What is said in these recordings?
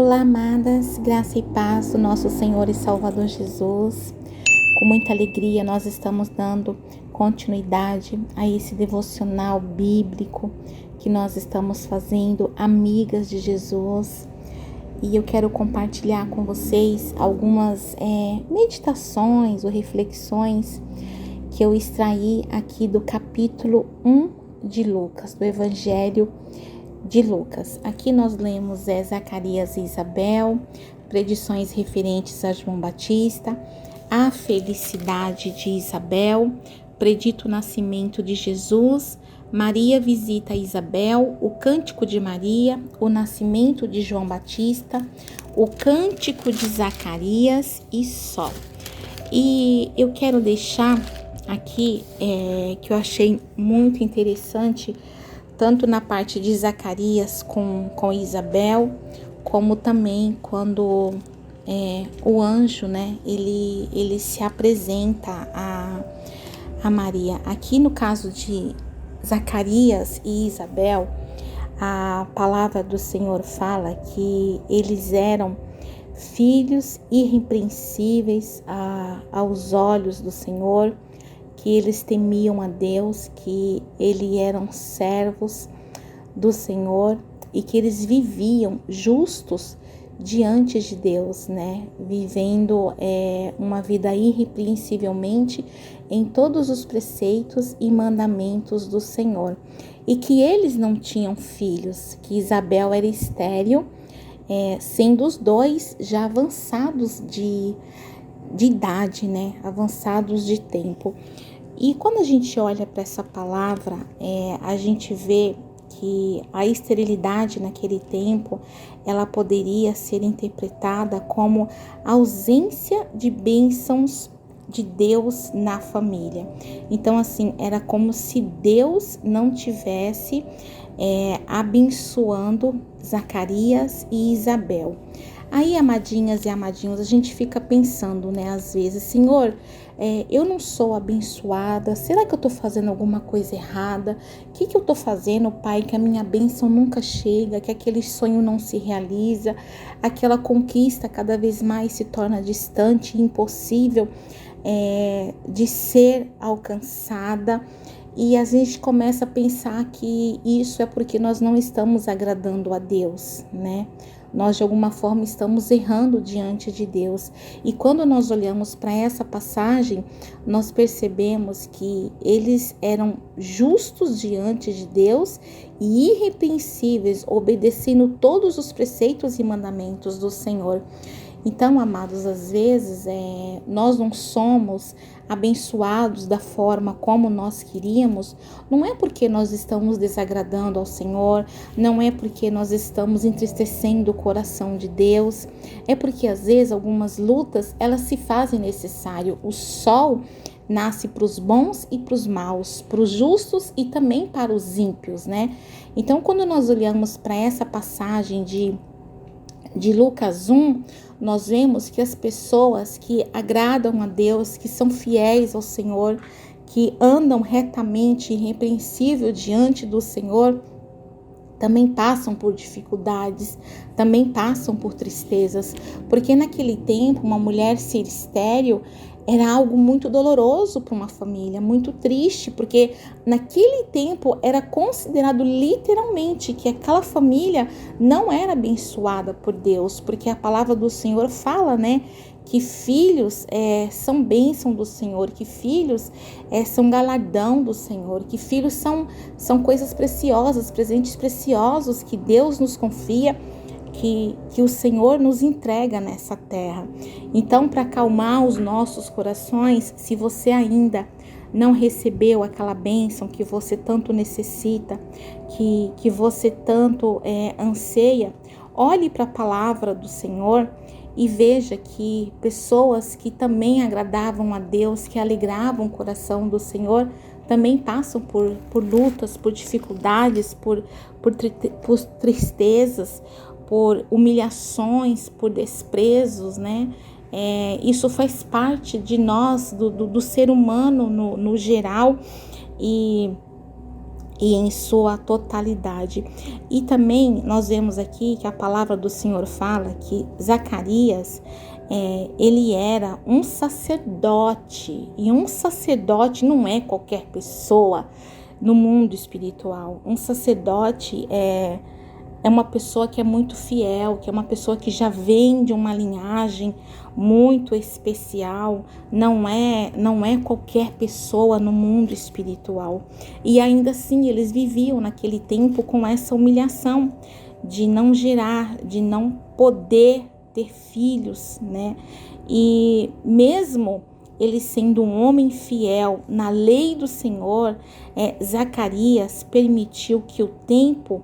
Olá, amadas, graça e paz do nosso Senhor e Salvador Jesus. Com muita alegria nós estamos dando continuidade a esse devocional bíblico que nós estamos fazendo, Amigas de Jesus. E eu quero compartilhar com vocês algumas meditações ou reflexões que eu extraí aqui do capítulo 1 de Lucas, do Evangelho de Lucas. Aqui nós lemos Zacarias e Isabel, predições referentes a João Batista, a felicidade de Isabel, predito o nascimento de Jesus, Maria visita Isabel, o cântico de Maria, o nascimento de João Batista, o cântico de Zacarias e só. E eu quero deixar aqui que eu achei muito interessante, tanto na parte de Zacarias com Isabel, como também quando o anjo, né, ele se apresenta a Maria. Aqui no caso de Zacarias e Isabel, a palavra do Senhor fala que eles eram filhos irrepreensíveis aos olhos do Senhor, que eles temiam a Deus, que eles eram servos do Senhor e que eles viviam justos diante de Deus, né? Vivendo uma vida irrepreensivelmente em todos os preceitos e mandamentos do Senhor. E que eles não tinham filhos, que Isabel era estéril, sendo os dois já avançados de idade, né? Avançados de tempo. E quando a gente olha para essa palavra, a gente vê que a esterilidade naquele tempo, ela poderia ser interpretada como ausência de bênçãos de Deus na família. Então, assim, era como se Deus não tivesse abençoando Zacarias e Isabel. Aí, amadinhas e amadinhos, a gente fica pensando, né, às vezes, Senhor, eu não sou abençoada, será que eu tô fazendo alguma coisa errada? O que eu tô fazendo, Pai, que a minha bênção nunca chega, que aquele sonho não se realiza, aquela conquista cada vez mais se torna distante, impossível de ser alcançada? E a gente começa a pensar que isso é porque nós não estamos agradando a Deus, né? Nós de alguma forma estamos errando diante de Deus. E quando nós olhamos para essa passagem, nós percebemos que eles eram justos diante de Deus e irrepreensíveis, obedecendo todos os preceitos e mandamentos do Senhor. Então, amados, às vezes nós não somos abençoados da forma como nós queríamos, não é porque nós estamos desagradando ao Senhor, não é porque nós estamos entristecendo o coração de Deus, é porque às vezes algumas lutas elas se fazem necessário. O sol nasce para os bons e para os maus, para os justos e também para os ímpios, né? Então, quando nós olhamos para essa passagem de Lucas 1, nós vemos que as pessoas que agradam a Deus, que são fiéis ao Senhor, que andam retamente e irrepreensível diante do Senhor, também passam por dificuldades, também passam por tristezas, porque naquele tempo uma mulher ser estéril era algo muito doloroso para uma família, muito triste, porque naquele tempo era considerado literalmente que aquela família não era abençoada por Deus, porque a palavra do Senhor fala, né, que filhos são bênção do Senhor, que filhos são galardão do Senhor, que filhos são coisas preciosas, presentes preciosos que Deus nos confia, que o Senhor nos entrega nessa terra. Então, para acalmar os nossos corações, se você ainda não recebeu aquela bênção que você tanto necessita, que você tanto anseia, olhe para a palavra do Senhor e veja que pessoas que também agradavam a Deus, que alegravam o coração do Senhor, também passam por lutas, por dificuldades, por tristezas, por humilhações, por desprezos, né? Isso faz parte de nós, do ser humano no geral, e e em sua totalidade. E também nós vemos aqui que a palavra do Senhor fala que Zacarias, ele era um sacerdote, e um sacerdote não é qualquer pessoa no mundo espiritual. Um sacerdote é uma pessoa que é muito fiel, que é uma pessoa que já vem de uma linhagem muito especial, não é qualquer pessoa no mundo espiritual. E ainda assim eles viviam naquele tempo com essa humilhação de não gerar, de não poder ter filhos, né? E mesmo ele sendo um homem fiel na lei do Senhor, Zacarias permitiu que o tempo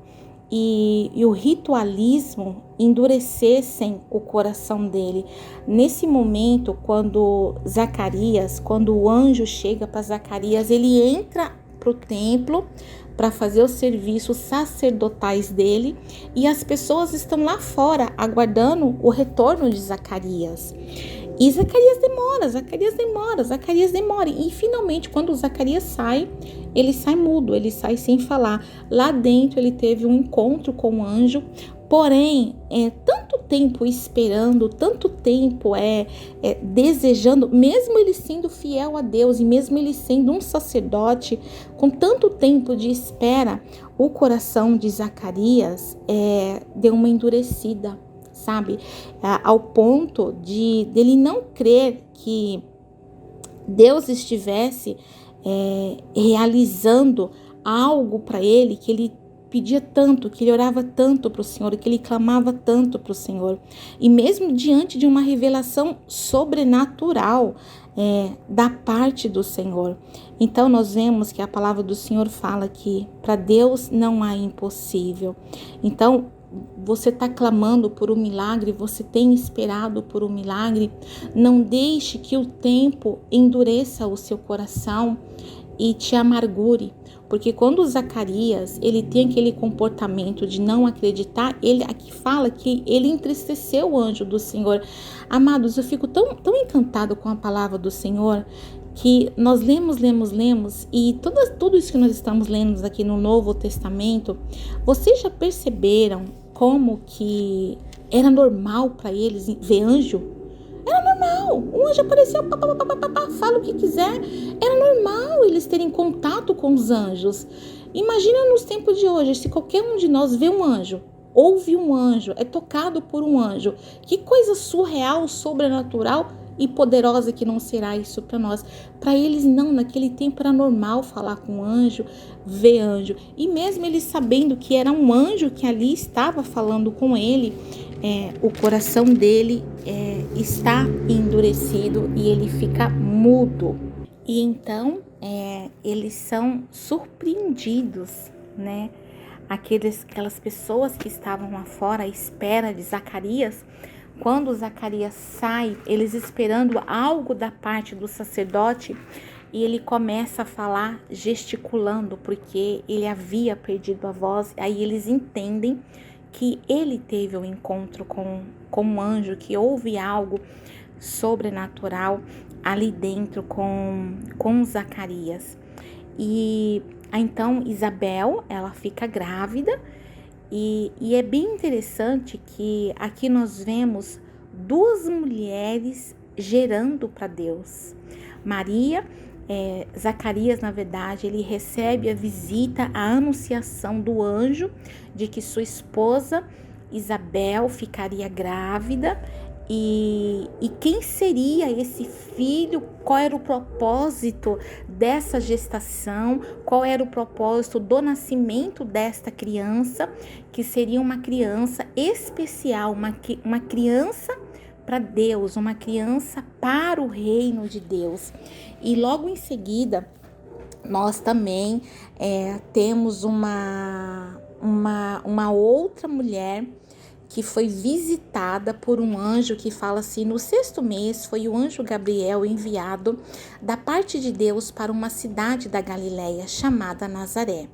e o ritualismo endurecessem o coração dele. Nesse momento, quando o anjo chega para Zacarias, ele entra para o templo para fazer os serviços sacerdotais dele, e as pessoas estão lá fora aguardando o retorno de Zacarias. E Zacarias demora. E finalmente, quando Zacarias sai, ele sai mudo, ele sai sem falar. Lá dentro ele teve um encontro com o anjo, porém, tanto tempo esperando, tanto tempo desejando, mesmo ele sendo fiel a Deus e mesmo ele sendo um sacerdote, com tanto tempo de espera, o coração de Zacarias deu uma endurecida, sabe? Ao ponto dele não crer que Deus estivesse realizando algo para ele, que ele pedia tanto, que ele orava tanto para o Senhor, que ele clamava tanto para o Senhor. E mesmo diante de uma revelação sobrenatural da parte do Senhor. Então nós vemos que a palavra do Senhor fala que para Deus não há impossível. Então, você está clamando por um milagre, você tem esperado por um milagre, não deixe que o tempo endureça o seu coração e te amargure, porque quando Zacarias, ele tem aquele comportamento de não acreditar, ele aqui fala que ele entristeceu o anjo do Senhor. Amados, eu fico tão encantado com a palavra do Senhor, que nós lemos e tudo isso que nós estamos lendo aqui no Novo Testamento, vocês já perceberam como que era normal para eles ver anjo? Era normal, um anjo apareceu, fala o que quiser, era normal eles terem contato com os anjos. Imagina nos tempos de hoje, se qualquer um de nós vê um anjo, ouve um anjo, é tocado por um anjo, que coisa surreal, sobrenatural e poderosa que não será isso para nós. Para eles não, naquele tempo era normal falar com anjo, ver anjo. E mesmo eles sabendo que era um anjo que ali estava falando com ele, o coração dele está endurecido e ele fica mudo. E então eles são surpreendidos, né? Aquelas pessoas que estavam lá fora à espera de Zacarias. Quando Zacarias sai, eles esperando algo da parte do sacerdote, e ele começa a falar gesticulando, porque ele havia perdido a voz. Aí eles entendem que ele teve um encontro com um anjo, que houve algo sobrenatural ali dentro com Zacarias. E então Isabel, ela fica grávida. E é bem interessante que aqui nós vemos duas mulheres gerando para Deus. Zacarias, na verdade, ele recebe a visita, a anunciação do anjo de que sua esposa Isabel ficaria grávida. E quem seria esse filho? Qual era o propósito dessa gestação? Qual era o propósito do nascimento desta criança? Que seria uma criança especial, uma criança para Deus, uma criança para o reino de Deus. E logo em seguida, nós também temos uma outra mulher que foi visitada por um anjo, que fala assim: no 6º mês foi o anjo Gabriel enviado da parte de Deus para uma cidade da Galileia chamada Nazaré,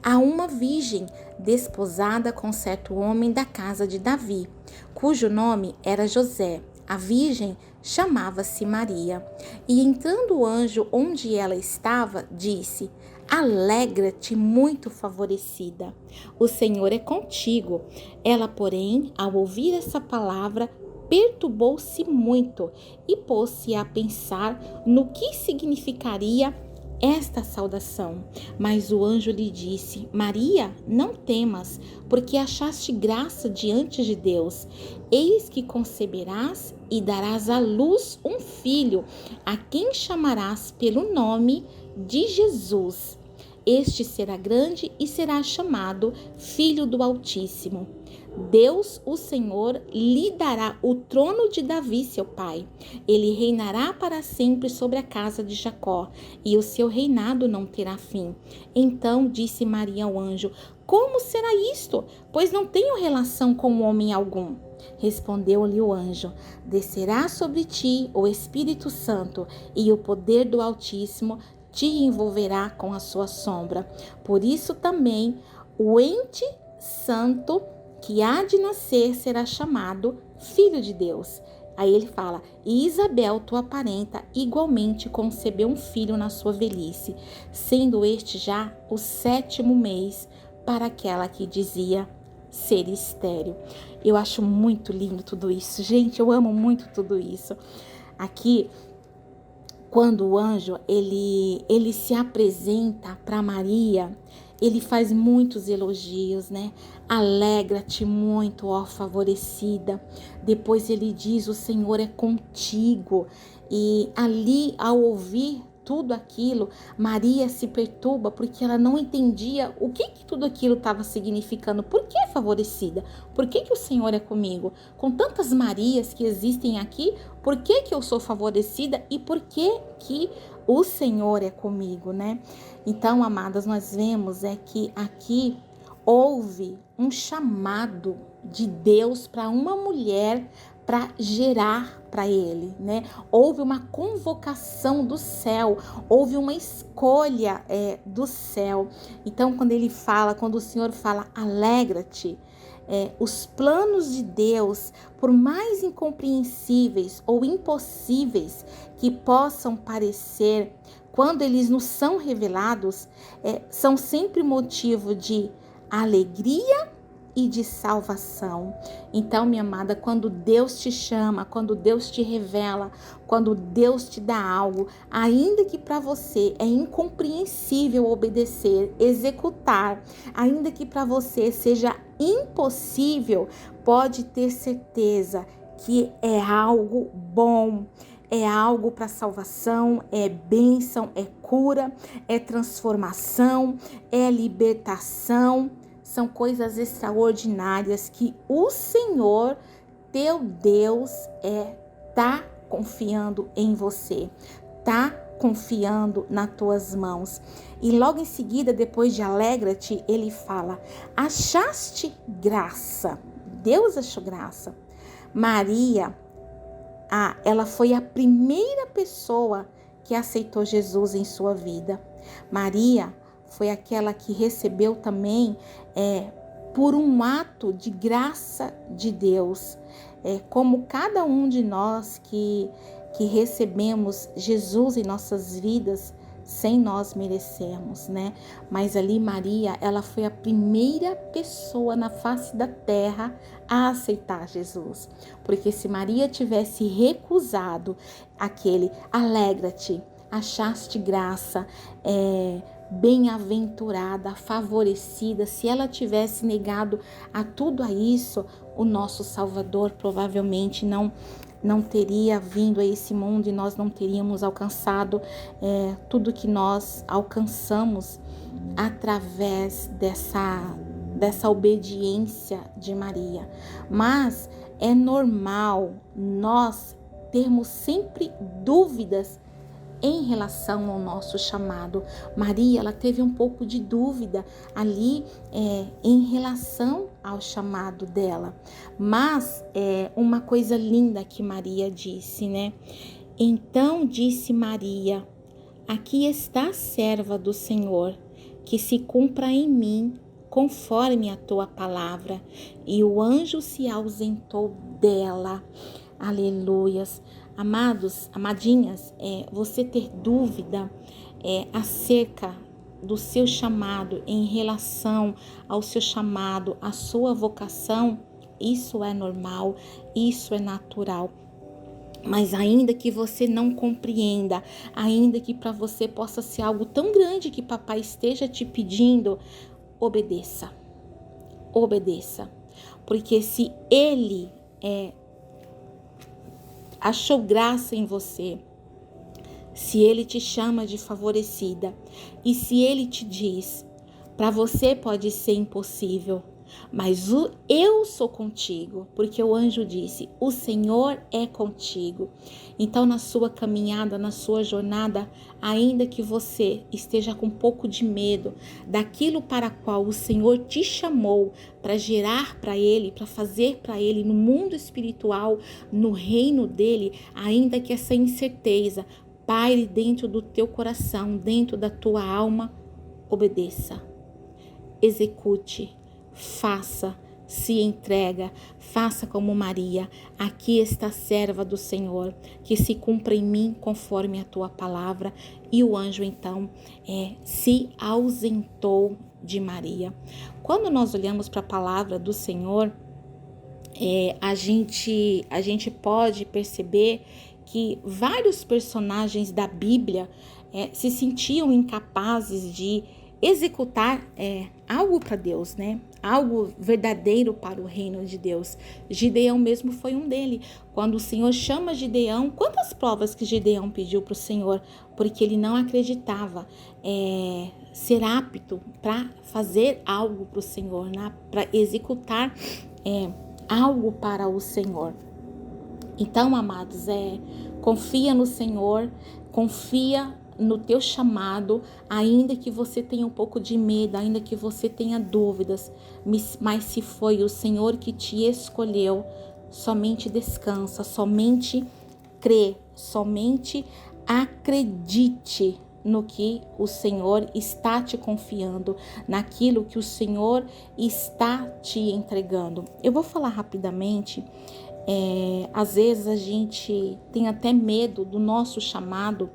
a uma virgem desposada com certo homem da casa de Davi, cujo nome era José. A virgem chamava-se Maria. E entrando o anjo onde ela estava, disse: Alegra-te, muito favorecida, o Senhor é contigo. Ela, porém, ao ouvir essa palavra, perturbou-se muito e pôs-se a pensar no que significaria esta saudação. Mas o anjo lhe disse: Maria, não temas, porque achaste graça diante de Deus. Eis que conceberás e darás à luz um filho, a quem chamarás pelo nome de Jesus. Este será grande e será chamado Filho do Altíssimo. Deus, o Senhor, lhe dará o trono de Davi, seu pai. Ele reinará para sempre sobre a casa de Jacó, e o seu reinado não terá fim. Então disse Maria ao anjo: Como será isto? Pois não tenho relação com homem algum. Respondeu-lhe o anjo: Descerá sobre ti o Espírito Santo, e o poder do Altíssimo te envolverá com a sua sombra. Por isso também o ente santo que há de nascer será chamado Filho de Deus. Aí ele fala: E Isabel, tua parenta, igualmente concebeu um filho na sua velhice, sendo este já o 7º mês para aquela que dizia ser estéril. Eu acho muito lindo tudo isso, gente, eu amo muito tudo isso. Aqui, quando o anjo ele se apresenta para Maria, ele faz muitos elogios, né? Alegra-te muito, ó favorecida. Depois ele diz: o Senhor é contigo. E ali, ao ouvir tudo aquilo, Maria se perturba porque ela não entendia o que tudo aquilo estava significando. Por que favorecida? Por que o Senhor é comigo? Com tantas Marias que existem aqui, por que eu sou favorecida e por que o Senhor é comigo, né? Então, amadas, nós vemos que aqui houve um chamado de Deus para uma mulher para gerar para ele, né? Houve uma convocação do céu, houve uma escolha do céu. Então, quando o Senhor fala, alegra-te, os planos de Deus, por mais incompreensíveis ou impossíveis que possam parecer, quando eles nos são revelados, são sempre motivo de alegria e de salvação. Então, minha amada, quando Deus te chama, quando Deus te revela, quando Deus te dá algo, ainda que para você é incompreensível obedecer, executar, ainda que para você seja impossível, pode ter certeza que é algo bom. É algo para salvação, é bênção, é cura, é transformação, é libertação. São coisas extraordinárias que o Senhor, teu Deus, tá confiando em você, tá confiando nas tuas mãos. E logo em seguida, depois de alegra-te, ele fala: achaste graça. Deus achou graça. Maria, ela foi a primeira pessoa que aceitou Jesus em sua vida. Maria foi aquela que recebeu também por um ato de graça de Deus. Como cada um de nós que recebemos Jesus em nossas vidas sem nós merecermos, né? Mas ali Maria, ela foi a primeira pessoa na face da terra a aceitar Jesus. Porque se Maria tivesse recusado aquele alegra-te, achaste graça, bem-aventurada, favorecida, se ela tivesse negado a tudo a isso, o nosso Salvador provavelmente não teria vindo a esse mundo e nós não teríamos alcançado tudo que nós alcançamos através dessa obediência de Maria. Mas é normal nós termos sempre dúvidas em relação ao nosso chamado. Maria, ela teve um pouco de dúvida ali em relação ao chamado dela. Mas uma coisa linda que Maria disse, né? Então disse Maria: aqui está a serva do Senhor, que se cumpra em mim conforme a tua palavra. E o anjo se ausentou dela. Aleluias. Amados, amadinhas, você ter dúvida acerca do seu chamado, em relação ao seu chamado, à sua vocação, isso é normal, isso é natural. Mas ainda que você não compreenda, ainda que para você possa ser algo tão grande que papai esteja te pedindo, obedeça. Obedeça. Porque se ele achou graça em você, se ele te chama de favorecida e se ele te diz, para você pode ser impossível, mas eu sou contigo, porque o anjo disse, o Senhor é contigo. Então na sua caminhada, na sua jornada, ainda que você esteja com um pouco de medo daquilo para qual o Senhor te chamou para gerar para Ele, para fazer para Ele no mundo espiritual, no reino dEle, ainda que essa incerteza paire dentro do teu coração, dentro da tua alma, obedeça, execute, faça, se entrega, faça como Maria. Aqui está a serva do Senhor, que se cumpra em mim conforme a tua palavra. E o anjo então se ausentou de Maria. Quando nós olhamos para a palavra do Senhor, a gente pode perceber que vários personagens da Bíblia se sentiam incapazes de executar algo para Deus, né? Algo verdadeiro para o reino de Deus. Gideão mesmo foi um dele. Quando o Senhor chama Gideão, quantas provas que Gideão pediu para o Senhor? Porque ele não acreditava ser apto para fazer algo para o Senhor, né? Para executar algo para o Senhor. Então, amados, confia no Senhor, confia no teu chamado, ainda que você tenha um pouco de medo, ainda que você tenha dúvidas, mas se foi o Senhor que te escolheu, somente descansa, somente crê, somente acredite no que o Senhor está te confiando, naquilo que o Senhor está te entregando. Eu vou falar rapidamente. Às vezes a gente tem até medo do nosso chamado,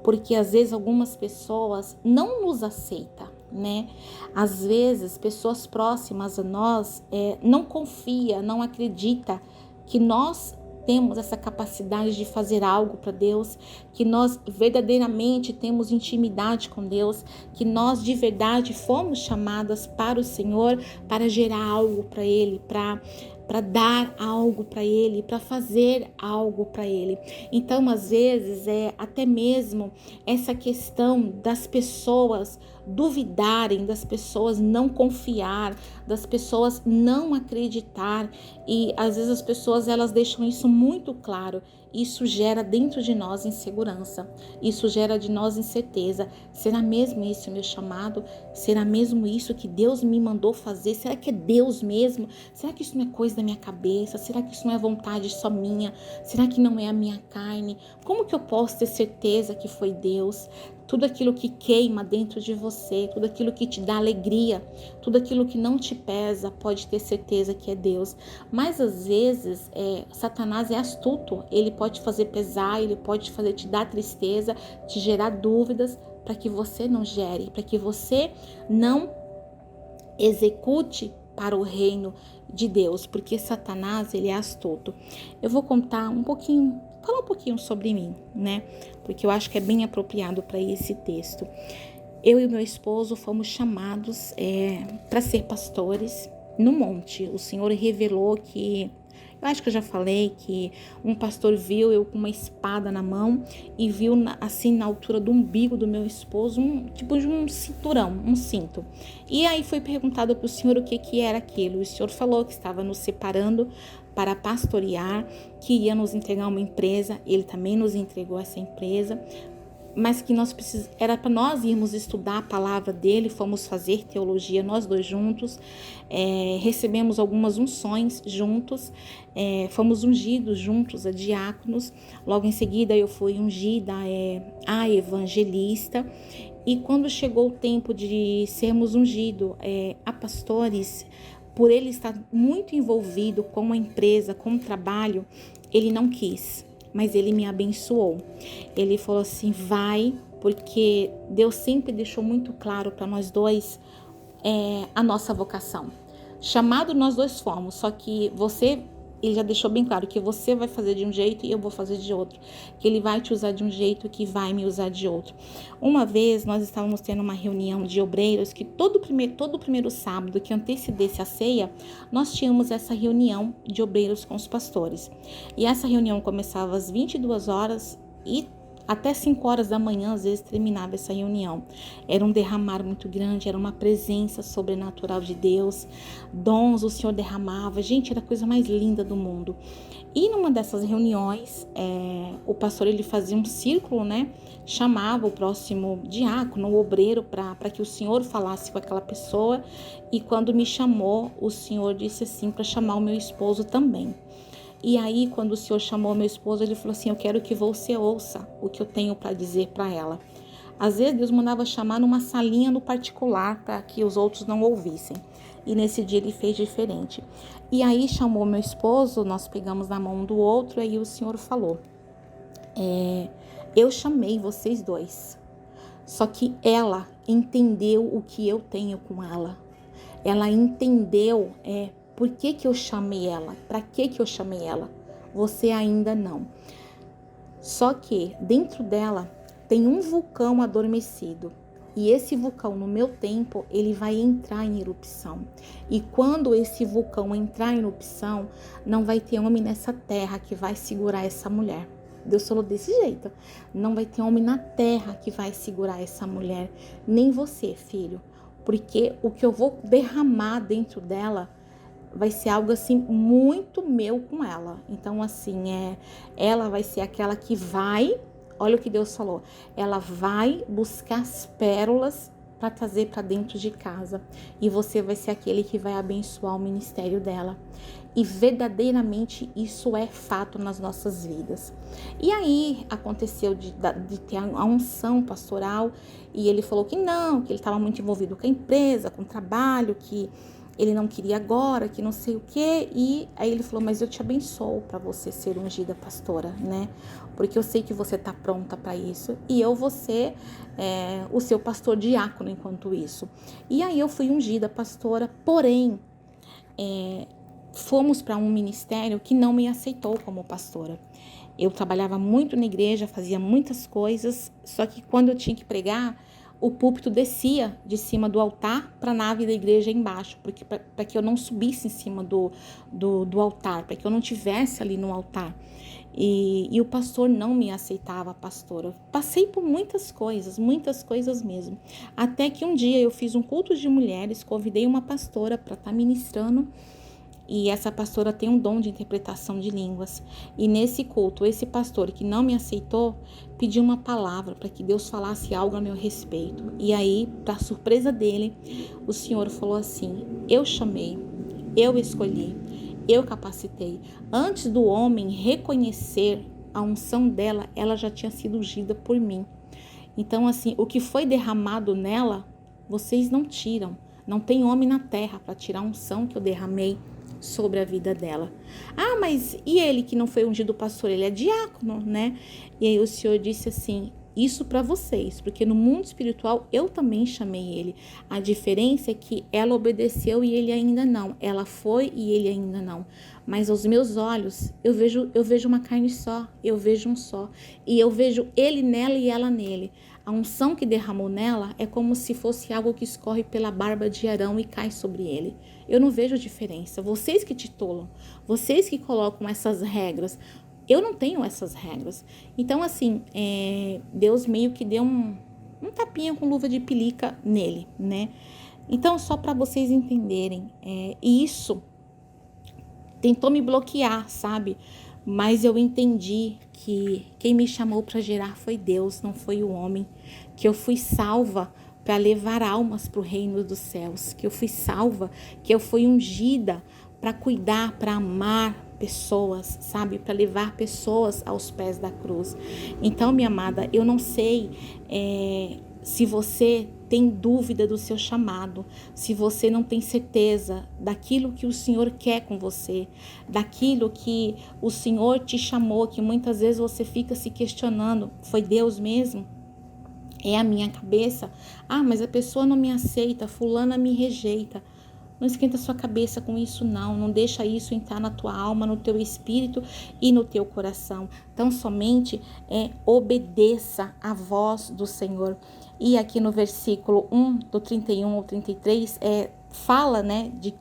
porque às vezes algumas pessoas não nos aceitam, né? Às vezes pessoas próximas a nós não confia, não acredita que nós temos essa capacidade de fazer algo para Deus, que nós verdadeiramente temos intimidade com Deus, que nós de verdade fomos chamadas para o Senhor, para gerar algo para Ele, para dar algo para Ele, para fazer algo para Ele. Então, às vezes, até mesmo essa questão das pessoas duvidarem, das pessoas não confiar, das pessoas não acreditar, e às vezes as pessoas elas deixam isso muito claro. Isso gera dentro de nós insegurança, isso gera de nós incerteza. Será mesmo isso o meu chamado? Será mesmo isso que Deus me mandou fazer? Será que é Deus mesmo? Será que isso não é coisa da minha cabeça? Será que isso não é vontade só minha? Será que não é a minha carne? Como que eu posso ter certeza que foi Deus? Tudo aquilo que queima dentro de você, tudo aquilo que te dá alegria, tudo aquilo que não te pesa, pode ter certeza que é Deus. Mas às vezes Satanás é astuto, ele pode fazer pesar, ele pode fazer te dar tristeza, te gerar dúvidas, para que você não gere, para que você não execute para o reino de Deus, porque Satanás ele é astuto. Eu vou contar um pouquinho, falar um pouquinho sobre mim, né? Porque eu acho que é bem apropriado para esse texto. Eu e meu esposo fomos chamados para ser pastores no monte. O Senhor revelou que, eu acho que eu já falei, que um pastor viu eu com uma espada na mão e viu assim na altura do umbigo do meu esposo tipo de um cinturão, um cinto. E aí foi perguntado para o Senhor o que era aquilo. O Senhor falou que estava nos separando para pastorear, que ia nos entregar uma empresa. Ele também nos entregou essa empresa, mas que era para nós irmos estudar a palavra dele. Fomos fazer teologia nós dois juntos, recebemos algumas unções juntos, fomos ungidos juntos a diáconos. Logo em seguida eu fui ungida a evangelista, e quando chegou o tempo de sermos ungidos a pastores, por ele estar muito envolvido com a empresa, com o trabalho, ele não quis, mas ele me abençoou. Ele falou assim: vai porque Deus sempre deixou muito claro para nós dois a nossa vocação. Chamado nós dois fomos, só que ele já deixou bem claro que você vai fazer de um jeito e eu vou fazer de outro, que ele vai te usar de um jeito que vai me usar de outro. Uma vez nós estávamos tendo uma reunião de obreiros que todo primeiro sábado que antecedesse a ceia, nós tínhamos essa reunião de obreiros com os pastores. E essa reunião começava às 22 horas e até 5 horas da manhã, às vezes, terminava essa reunião. Era um derramar muito grande, era uma presença sobrenatural de Deus. Dons o Senhor derramava. Gente, era a coisa mais linda do mundo. E numa dessas reuniões, o pastor ele fazia um círculo, né? Chamava o próximo diácono, o obreiro, para que o Senhor falasse com aquela pessoa. E quando me chamou, o Senhor disse assim, para chamar o meu esposo também. E aí, quando o Senhor chamou meu esposo, ele falou assim, eu quero que você ouça o que eu tenho para dizer para ela. Às vezes, Deus mandava chamar numa salinha no particular, para que os outros não ouvissem. E nesse dia, ele fez diferente. E aí, chamou meu esposo, nós pegamos na mão um do outro, e aí o Senhor falou, eu chamei vocês dois, só que ela entendeu o que eu tenho com ela. Ela entendeu, por que eu chamei ela? Para que eu chamei ela? Você ainda não. Só que dentro dela tem um vulcão adormecido. E esse vulcão, no meu tempo, ele vai entrar em erupção. E quando esse vulcão entrar em erupção, não vai ter homem nessa terra que vai segurar essa mulher. Deus falou desse jeito. Não vai ter homem na terra que vai segurar essa mulher. Nem você, filho. Porque o que eu vou derramar dentro dela vai ser algo assim muito meu com ela. Então assim, ela vai ser aquela que vai, olha o que Deus falou, ela vai buscar as pérolas para trazer para dentro de casa. E você vai ser aquele que vai abençoar o ministério dela. E verdadeiramente isso é fato nas nossas vidas. E aí aconteceu de ter a unção pastoral e ele falou que não, que ele estava muito envolvido com a empresa, com o trabalho, que ele não queria agora, que não sei o quê. E aí ele falou, mas eu te abençoo para você ser ungida pastora, né? Porque eu sei que você tá pronta para isso. E eu vou ser o seu pastor diácono enquanto isso. E aí eu fui ungida pastora, porém, fomos para um ministério que não me aceitou como pastora. Eu trabalhava muito na igreja, fazia muitas coisas, só que quando eu tinha que pregar, o púlpito descia de cima do altar para a nave da igreja embaixo, porque para que eu não subisse em cima do altar, para que eu não tivesse ali no altar. E o pastor não me aceitava, pastora. Passei por muitas coisas mesmo. Até que um dia eu fiz um culto de mulheres, convidei uma pastora para estar ministrando. E essa pastora tem um dom de interpretação de línguas. E nesse culto, esse pastor que não me aceitou, pediu uma palavra para que Deus falasse algo a meu respeito. E aí, para surpresa dele, o Senhor falou assim, eu chamei, eu escolhi, eu capacitei. Antes do homem reconhecer a unção dela, ela já tinha sido ungida por mim. Então, assim, o que foi derramado nela, vocês não tiram. Não tem homem na terra para tirar a unção que eu derramei sobre a vida dela. Ah, mas e ele que não foi ungido pastor? Ele é diácono, né? E aí o Senhor disse assim, isso para vocês, porque no mundo espiritual eu também chamei ele. A diferença é que ela obedeceu e ele ainda não. Ela foi e ele ainda não. Mas aos meus olhos, eu vejo uma carne só, eu vejo um só. E eu vejo ele nela e ela nele. A unção que derramou nela é como se fosse algo que escorre pela barba de Arão e cai sobre ele. Eu não vejo diferença. Vocês que titulam, vocês que colocam essas regras, eu não tenho essas regras. Então, assim, Deus meio que deu um tapinha com luva de pelica nele, né? Então, só para vocês entenderem, isso tentou me bloquear, sabe? Mas eu entendi que quem me chamou para gerar foi Deus, não foi o homem. Que eu fui salva para levar almas para o reino dos céus. Que eu fui salva, que eu fui ungida para cuidar, para amar pessoas, sabe? Para levar pessoas aos pés da cruz. Então, minha amada, eu não sei se você tem dúvida do seu chamado, se você não tem certeza daquilo que o Senhor quer com você, daquilo que o Senhor te chamou, que muitas vezes você fica se questionando, foi Deus mesmo? É a minha cabeça. Ah, mas a pessoa não me aceita, fulana me rejeita. Não esquenta sua cabeça com isso, não. Não deixa isso entrar na tua alma, no teu espírito e no teu coração. Então, somente obedeça à voz do Senhor. E aqui no versículo 1, do 31 ao 33, fala, né, de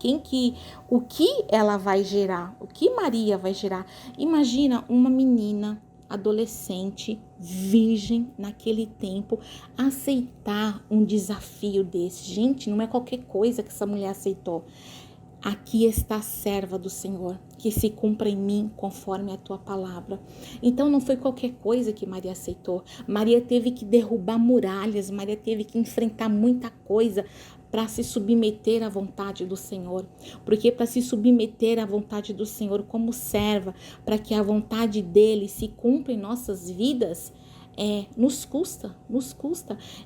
o que ela vai gerar, o que Maria vai gerar. Imagina uma menina adolescente, virgem naquele tempo, aceitar um desafio desse. Gente, não é qualquer coisa que essa mulher aceitou. Aqui está a serva do Senhor, que se cumpra em mim conforme a tua palavra. Então não foi qualquer coisa que Maria aceitou. Maria teve que derrubar muralhas, Maria teve que enfrentar muita coisa para se submeter à vontade do Senhor. Porque para se submeter à vontade do Senhor como serva, para que a vontade dele se cumpra em nossas vidas, nos custa.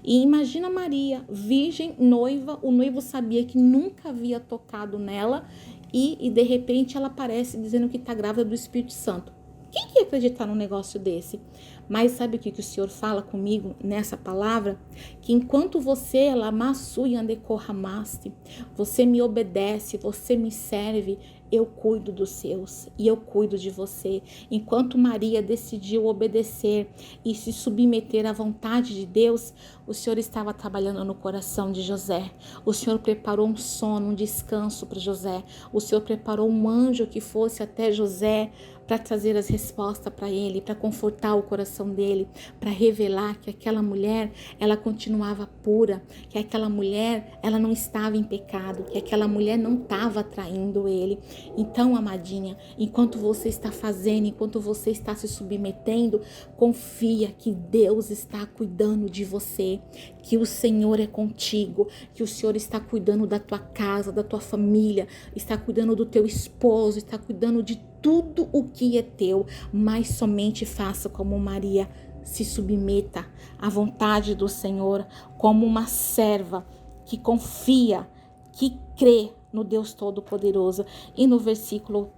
E imagina Maria, virgem, noiva, o noivo sabia que nunca havia tocado nela e de repente ela aparece dizendo que está grávida do Espírito Santo. Quem que ia acreditar num negócio desse? Mas sabe o que o Senhor fala comigo nessa palavra? Que enquanto você lamassu e andecorramaste, você me obedece, você me serve, eu cuido dos seus e eu cuido de você. Enquanto Maria decidiu obedecer e se submeter à vontade de Deus, o Senhor estava trabalhando no coração de José. O Senhor preparou um sono, um descanso para José. O Senhor preparou um anjo que fosse até José para trazer as respostas para ele, para confortar o coração dele, para revelar que aquela mulher, ela continuava pura, que aquela mulher, ela não estava em pecado, que aquela mulher não estava traindo ele. Então, amadinha, enquanto você está fazendo, enquanto você está se submetendo, confia que Deus está cuidando de você, que o Senhor é contigo, que o Senhor está cuidando da tua casa, da tua família, está cuidando do teu esposo, está cuidando de tudo o que é teu, mas somente faça como Maria, se submeta à vontade do Senhor, como uma serva que confia, que crê no Deus Todo-Poderoso. E no versículo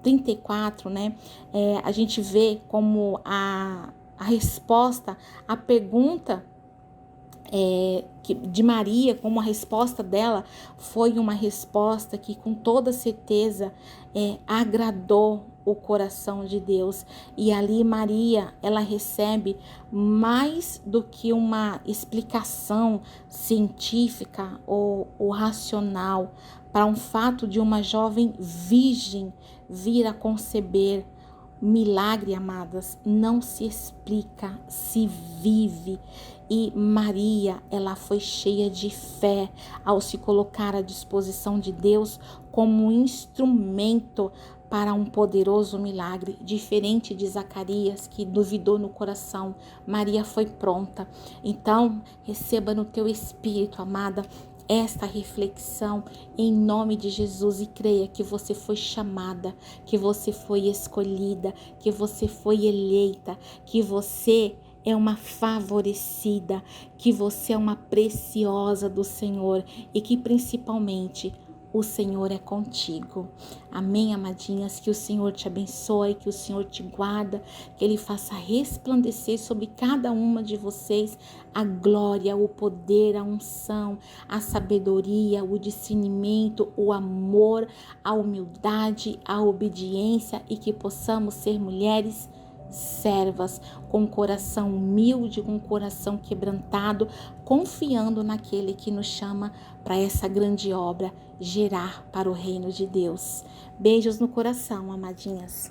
34, né, a gente vê como a resposta, a pergunta de Maria, como a resposta dela foi uma resposta que com toda certeza agradou o coração de Deus. E ali Maria, ela recebe mais do que uma explicação científica ou racional para um fato de uma jovem virgem vir a conceber. Milagre, amadas, não se explica, se vive. E Maria, ela foi cheia de fé ao se colocar à disposição de Deus como um instrumento para um poderoso milagre. Diferente de Zacarias, que duvidou no coração, Maria foi pronta. Então, receba no teu espírito, amada, esta reflexão em nome de Jesus e creia que você foi chamada, que você foi escolhida, que você foi eleita, que você é uma favorecida, que você é uma preciosa do Senhor e que principalmente o Senhor é contigo. Amém, amadinhas? Que o Senhor te abençoe, que o Senhor te guarda, que Ele faça resplandecer sobre cada uma de vocês a glória, o poder, a unção, a sabedoria, o discernimento, o amor, a humildade, a obediência e que possamos ser mulheres servas, com um coração humilde, com um coração quebrantado, confiando naquele que nos chama para essa grande obra, gerar para o reino de Deus. Beijos no coração, amadinhas.